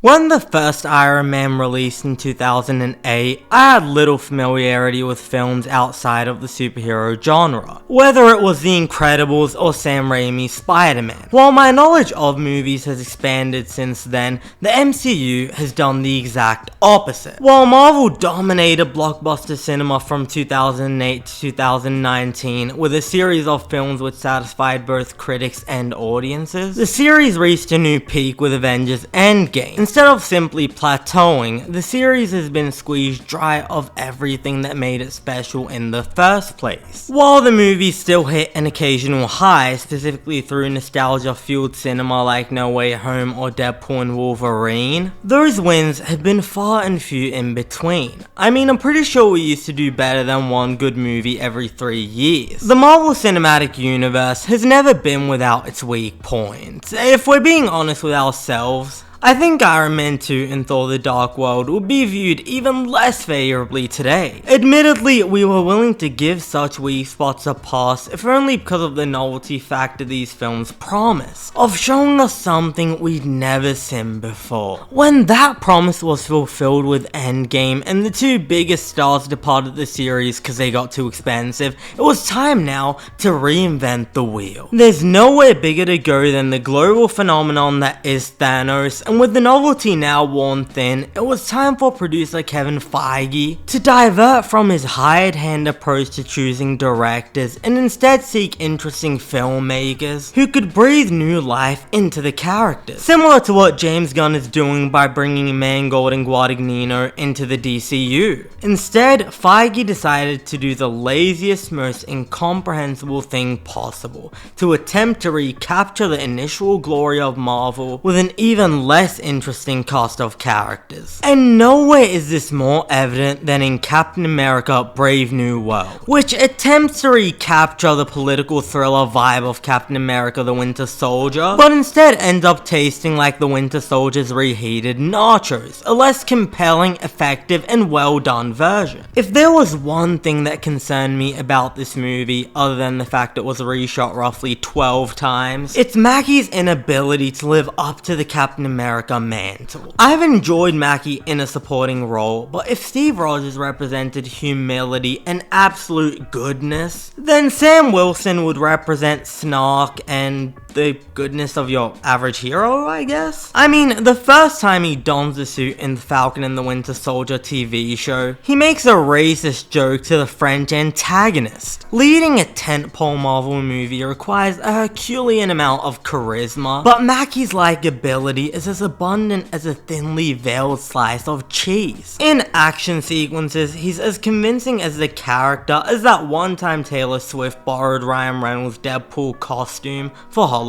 When the first Iron Man released in 2008, I had little familiarity with films outside of the superhero genre, whether it was The Incredibles or Sam Raimi's Spider-Man. While my knowledge of movies has expanded since then, the MCU has done the exact opposite. While Marvel dominated blockbuster cinema from 2008 to 2019 with a series of films which satisfied both critics and audiences, the series reached a new peak with Avengers Endgame. Instead of simply plateauing, the series has been squeezed dry of everything that made it special in the first place. While the movies still hit an occasional high, specifically through nostalgia-fueled cinema like No Way Home or Deadpool and Wolverine, those wins have been far and few in between. I mean, I'm pretty sure we used to do better than one good movie every 3 years. The Marvel Cinematic Universe has never been without its weak points. If we're being honest with ourselves, I think Iron Man 2 and Thor: The Dark World would be viewed even less favorably today. Admittedly, we were willing to give such weak spots a pass if only because of the novelty factor these films promise, of showing us something we'd never seen before. When that promise was fulfilled with Endgame and the two biggest stars departed the series because they got too expensive, it was time now to reinvent the wheel. There's nowhere bigger to go than the global phenomenon that is Thanos, and with the novelty now worn thin, it was time for producer Kevin Feige to divert from his hired hand approach to choosing directors and instead seek interesting filmmakers who could breathe new life into the characters. Similar to what James Gunn is doing by bringing Mangold and Guadagnino into the DCU. Instead, Feige decided to do the laziest, most incomprehensible thing possible, to attempt to recapture the initial glory of Marvel with an even less interesting cast of characters. And nowhere is this more evident than in Captain America: Brave New World, which attempts to recapture the political thriller vibe of Captain America: The Winter Soldier, but instead ends up tasting like the Winter Soldier's reheated nachos, a less compelling, effective, and well done version. If there was one thing that concerned me about this movie, other than the fact it was reshot roughly 12 times, it's Mackie's inability to live up to the Captain America mantle. I've enjoyed Mackie in a supporting role, but if Steve Rogers represented humility and absolute goodness, then Sam Wilson would represent snark and the goodness of your average hero, I guess? I mean, the first time he dons the suit in the Falcon and the Winter Soldier TV show, he makes a racist joke to the French antagonist. Leading a tentpole Marvel movie requires a Herculean amount of charisma, but Mackie's likability is as abundant as a thinly veiled slice of cheese. In action sequences, he's as convincing as the character as that one time Taylor Swift borrowed Ryan Reynolds' Deadpool costume for Halloween.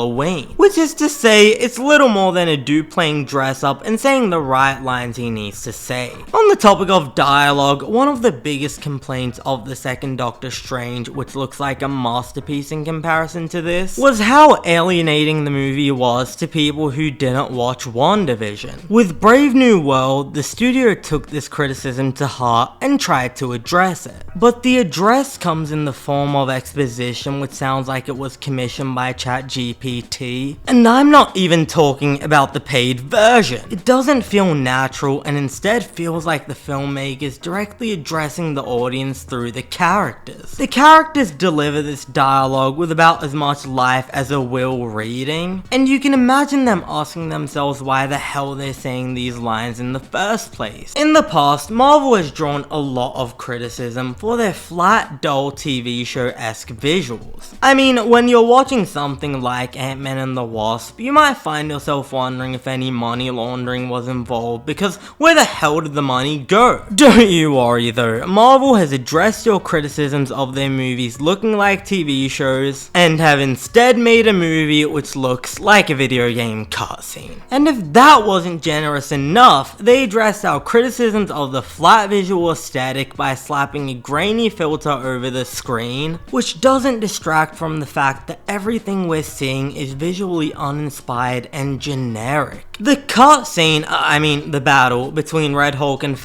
Which is to say, it's little more than a dude playing dress up and saying the right lines he needs to say. On the topic of dialogue, one of the biggest complaints of the second Doctor Strange, which looks like a masterpiece in comparison to this, was how alienating the movie was to people who didn't watch WandaVision. With Brave New World, the studio took this criticism to heart and tried to address it. But the address comes in the form of exposition which sounds like it was commissioned by ChatGPT. And I'm not even talking about the paid version. It doesn't feel natural and instead feels like the filmmakers directly addressing the audience through the characters. The characters deliver this dialogue with about as much life as a Will reading, and you can imagine them asking themselves why the hell they're saying these lines in the first place. In the past, Marvel has drawn a lot of criticism for their flat, dull TV show-esque visuals. I mean, when you're watching something like Ant-Man and the Wasp, you might find yourself wondering if any money laundering was involved, because where the hell did the money go? Don't you worry though, Marvel has addressed your criticisms of their movies looking like TV shows, and have instead made a movie which looks like a video game cutscene. And if that wasn't generous enough, they addressed our criticisms of the flat visual aesthetic by slapping a grainy filter over the screen, which doesn't distract from the fact that everything we're seeing is visually uninspired and generic. The the battle between Red Hulk and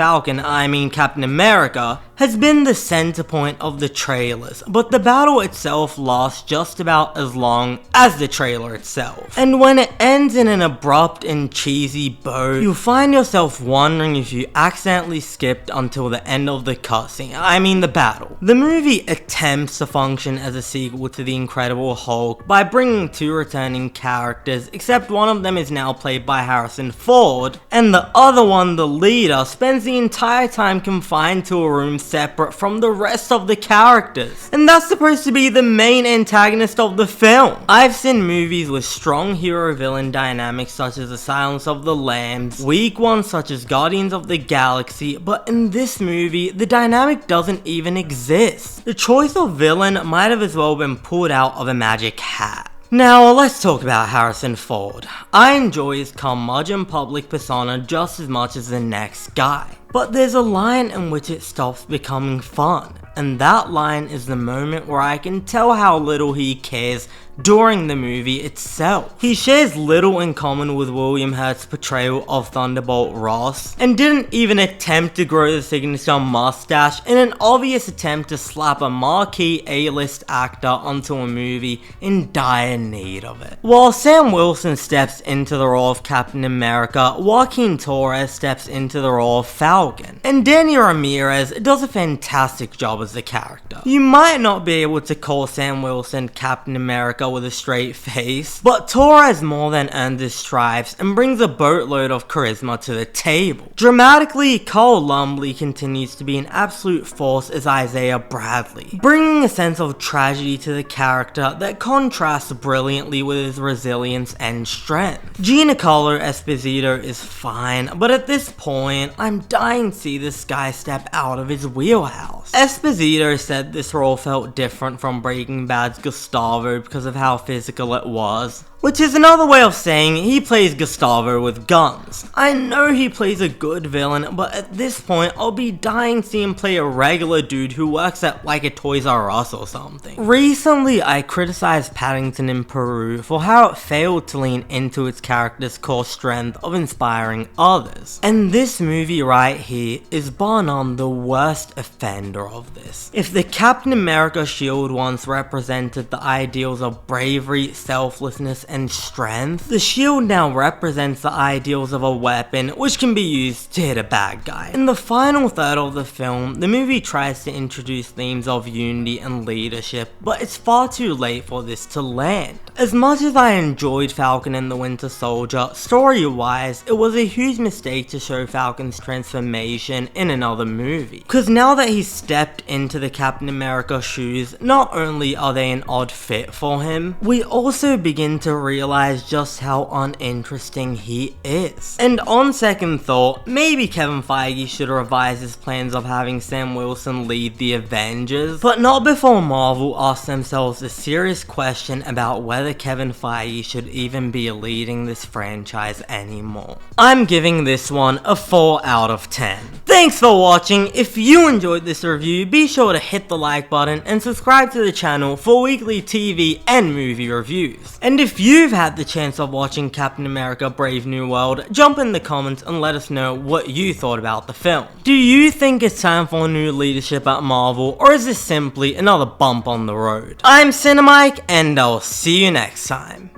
Captain America, has been the center point of the trailers, but the battle itself lasts just about as long as the trailer itself. And when it ends in an abrupt and cheesy bow, you'll find yourself wondering if you accidentally skipped until the end of the the battle. The movie attempts to function as a sequel to The Incredible Hulk by bringing two returning characters, except one of them is now played by Harrison Ford, and the other one, the leader, spends the entire time confined to a room separate from the rest of the characters. And that's supposed to be the main antagonist of the film. I've seen movies with strong hero-villain dynamics such as The Silence of the Lambs, weak ones such as Guardians of the Galaxy, but in this movie, the dynamic doesn't even exist. The choice of villain might have as well been pulled out of a magic hat. Now, let's talk about Harrison Ford. I enjoy his curmudgeon public persona just as much as the next guy. But there's a line in which it stops becoming fun, and that line is the moment where I can tell how little he cares during the movie itself. He shares little in common with William Hurt's portrayal of Thunderbolt Ross, and didn't even attempt to grow the signature mustache in an obvious attempt to slap a marquee A-list actor onto a movie in dire need of it. While Sam Wilson steps into the role of Captain America, Joaquin Torres steps into the role of Falcon, and Danny Ramirez does a fantastic job as the character. You might not be able to call Sam Wilson Captain America with a straight face, but Torres more than earns his stripes and brings a boatload of charisma to the table. Dramatically, Cole Lumbly continues to be an absolute force as Isaiah Bradley, bringing a sense of tragedy to the character that contrasts brilliantly with his resilience and strength. Giancarlo Esposito is fine, but at this point, I'm dying to see this guy step out of his wheelhouse. Esposito said this role felt different from Breaking Bad's Gustavo because of how physical it was, which is another way of saying he plays Gustavo with guns. I know he plays a good villain, but at this point I'll be dying to see him play a regular dude who works at like a Toys R Us or something. Recently I criticized Paddington in Peru for how it failed to lean into its character's core strength of inspiring others. And this movie right here is bar none the worst offender of this. If the Captain America shield once represented the ideals of bravery, selflessness, and strength, the shield now represents the ideals of a weapon which can be used to hit a bad guy. In the final third of the film, the movie tries to introduce themes of unity and leadership, but it's far too late for this to land. As much as I enjoyed Falcon and the Winter Soldier, story-wise, it was a huge mistake to show Falcon's transformation in another movie. Cause now that he's stepped into the Captain America shoes, not only are they an odd fit for him, we also begin to realize just how uninteresting he is. And on second thought, maybe Kevin Feige should revise his plans of having Sam Wilson lead the Avengers, but not before Marvel asks themselves a serious question about whether Kevin Feige should even be leading this franchise anymore. I'm giving this one a 4 out of 10. Thanks for watching. If you enjoyed this review, be sure to hit the like button and subscribe to the channel for weekly TV and movie reviews. And if you've had the chance of watching Captain America Brave New World, jump in the comments and let us know what you thought about the film. Do you think it's time for new leadership at Marvel, or is this simply another bump on the road? I'm Cinemike, and I'll see you next time.